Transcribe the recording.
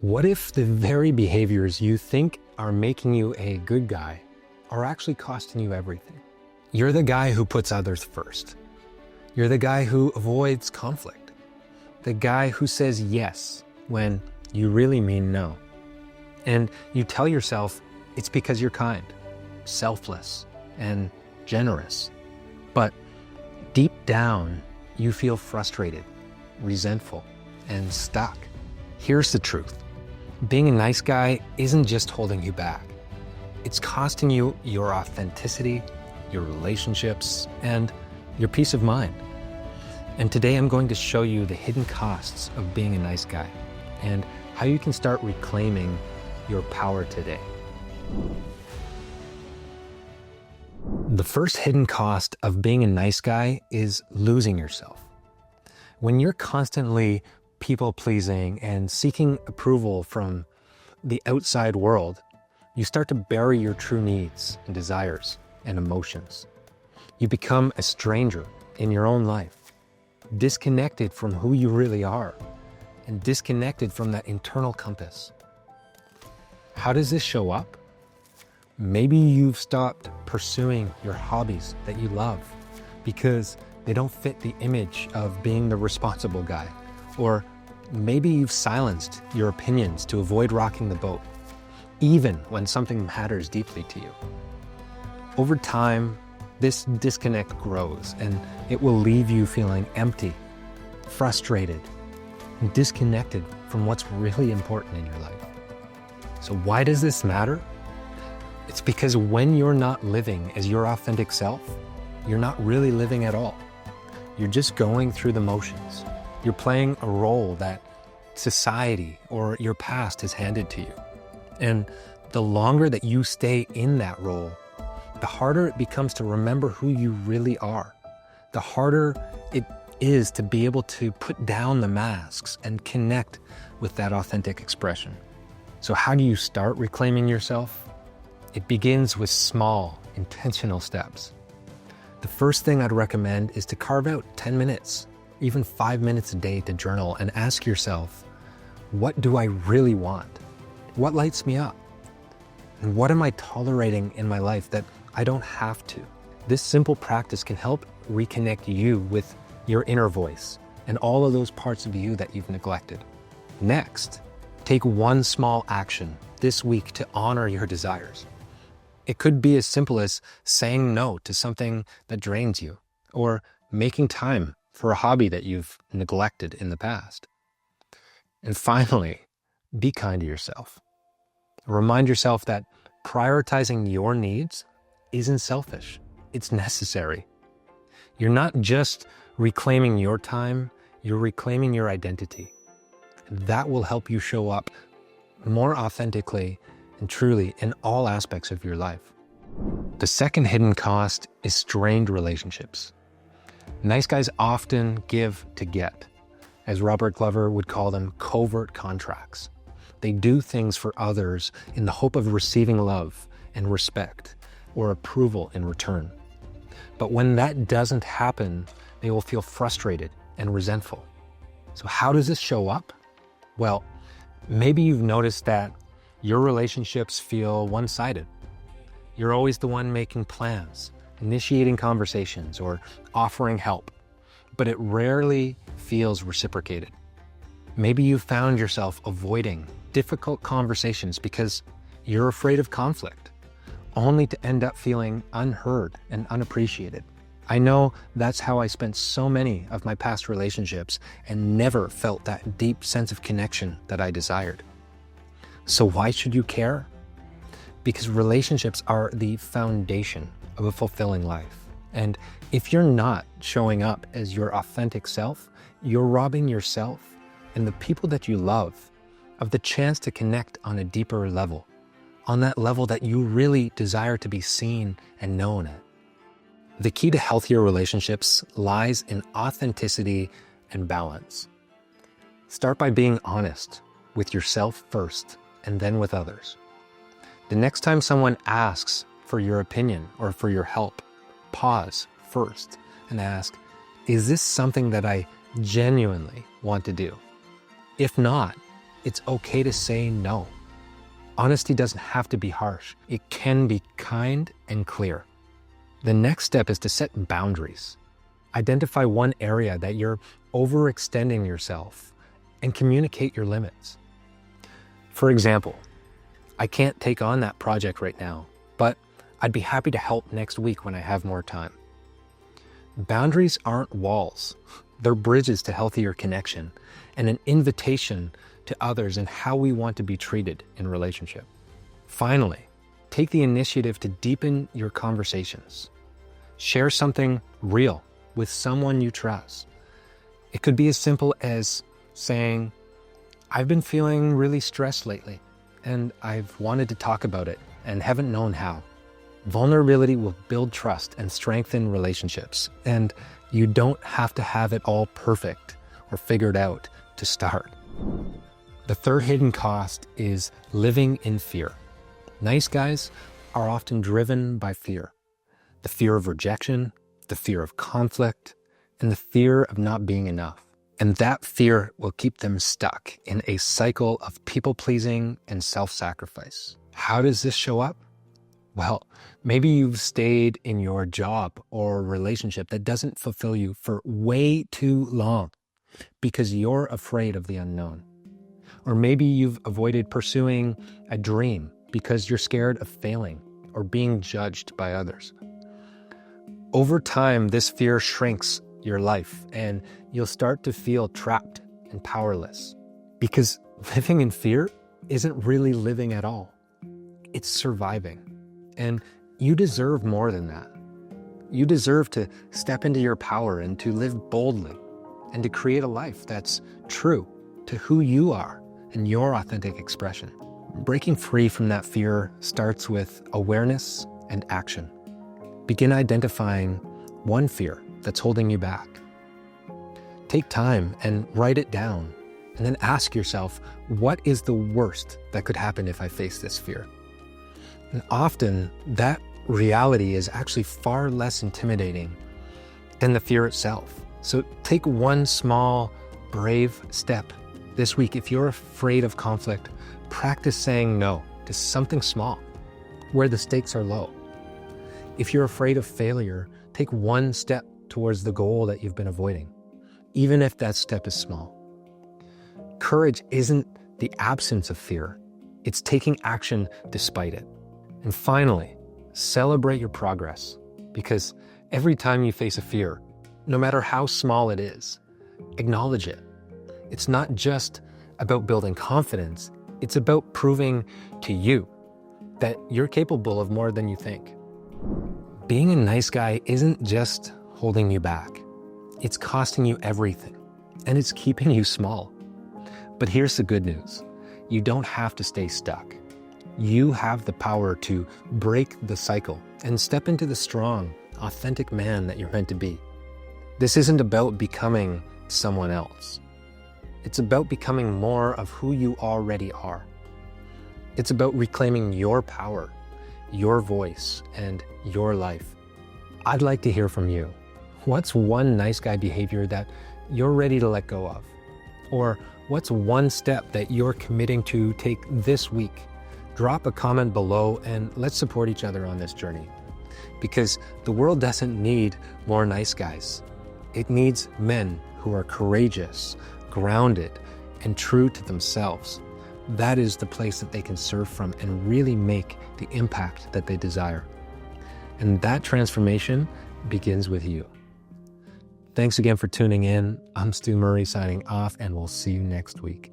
What if the very behaviors you think are making you a good guy are actually costing you everything? You're the guy who puts others first. You're the guy who avoids conflict. The guy who says yes when you really mean no. And you tell yourself it's because you're kind, selfless, and generous. But deep down, you feel frustrated, resentful, and stuck. Here's the truth. Being a nice guy isn't just holding you back. It's costing you your authenticity, your relationships, and your peace of mind. And today I'm going to show you the hidden costs of being a nice guy and how you can start reclaiming your power today. The first hidden cost of being a nice guy is losing yourself. When you're constantly people-pleasing and seeking approval from the outside world, you start to bury your true needs and desires and emotions. You become a stranger in your own life, disconnected from who you really are, and disconnected from that internal compass. How does this show up? Maybe you've stopped pursuing your hobbies that you love because they don't fit the image of being the responsible guy. Or maybe you've silenced your opinions to avoid rocking the boat, even when something matters deeply to you. Over time, this disconnect grows and it will leave you feeling empty, frustrated, and disconnected from what's really important in your life. So why does this matter? It's because when you're not living as your authentic self, you're not really living at all. You're just going through the motions. You're playing a role that society or your past has handed to you. And the longer that you stay in that role, the harder it becomes to remember who you really are. The harder it is to be able to put down the masks and connect with that authentic expression. So how do you start reclaiming yourself? It begins with small, intentional steps. The first thing I'd recommend is to carve out 10 minutes, even 5 minutes a day to journal and ask yourself, what do I really want? What lights me up? And what am I tolerating in my life that I don't have to? This simple practice can help reconnect you with your inner voice and all of those parts of you that you've neglected. Next, take one small action this week to honor your desires. It could be as simple as saying no to something that drains you, or making time for a hobby that you've neglected in the past. And finally, be kind to yourself. Remind yourself that prioritizing your needs isn't selfish, it's necessary. You're not just reclaiming your time, you're reclaiming your identity. That will help you show up more authentically and truly in all aspects of your life. The second hidden cost is strained relationships. Nice guys often give to get. As Robert Glover would call them, covert contracts. They do things for others in the hope of receiving love and respect or approval in return. But when that doesn't happen, they will feel frustrated and resentful. So how does this show up? Well, maybe you've noticed that your relationships feel one-sided. You're always the one making plans, initiating conversations, or offering help, but it rarely feels reciprocated. Maybe you found yourself avoiding difficult conversations because you're afraid of conflict, only to end up feeling unheard and unappreciated. I know that's how I spent so many of my past relationships and never felt that deep sense of connection that I desired. So why should you care? Because relationships are the foundation of a fulfilling life. And if you're not showing up as your authentic self, you're robbing yourself and the people that you love of the chance to connect on a deeper level, on that level that you really desire to be seen and known at. The key to healthier relationships lies in authenticity and balance. Start by being honest with yourself first and then with others. The next time someone asks for your opinion or for your help, pause first and ask, is this something that I genuinely want to do? If not, it's okay to say no. Honesty doesn't have to be harsh. It can be kind and clear. The next step is to set boundaries. Identify one area that you're overextending yourself and communicate your limits. For example, I can't take on that project right now, but I'd be happy to help next week when I have more time. Boundaries aren't walls. They're bridges to healthier connection and an invitation to others and how we want to be treated in relationship. Finally, take the initiative to deepen your conversations. Share something real with someone you trust. It could be as simple as saying, I've been feeling really stressed lately, and I've wanted to talk about it and haven't known how. Vulnerability will build trust and strengthen relationships, and you don't have to have it all perfect or figured out to start. The third hidden cost is living in fear. Nice guys are often driven by fear. The fear of rejection, the fear of conflict, and the fear of not being enough. And that fear will keep them stuck in a cycle of people-pleasing and self-sacrifice. How does this show up? Well, maybe you've stayed in your job or relationship that doesn't fulfill you for way too long because you're afraid of the unknown. Or maybe you've avoided pursuing a dream because you're scared of failing or being judged by others. Over time, this fear shrinks your life and you'll start to feel trapped and powerless because living in fear isn't really living at all. It's surviving. And you deserve more than that. You deserve to step into your power and to live boldly and to create a life that's true to who you are and your authentic expression. Breaking free from that fear starts with awareness and action. Begin identifying one fear that's holding you back. Take time and write it down, and then ask yourself, what is the worst that could happen if I face this fear? And often, that reality is actually far less intimidating than the fear itself. So take one small, brave step this week. If you're afraid of conflict, practice saying no to something small where the stakes are low. If you're afraid of failure, take one step towards the goal that you've been avoiding, even if that step is small. Courage isn't the absence of fear. It's taking action despite it. And finally, celebrate your progress, because every time you face a fear, no matter how small it is, acknowledge it. It's not just about building confidence, it's about proving to you that you're capable of more than you think. Being a nice guy isn't just holding you back. It's costing you everything, and it's keeping you small. But here's the good news. You don't have to stay stuck. You have the power to break the cycle and step into the strong, authentic man that you're meant to be. This isn't about becoming someone else. It's about becoming more of who you already are. It's about reclaiming your power, your voice, and your life. I'd like to hear from you. What's one nice guy behavior that you're ready to let go of? Or what's one step that you're committing to take this week? Drop a comment below and let's support each other on this journey. Because the world doesn't need more nice guys. It needs men who are courageous, grounded, and true to themselves. That is the place that they can serve from and really make the impact that they desire. And that transformation begins with you. Thanks again for tuning in. I'm Stu Murray signing off, and we'll see you next week.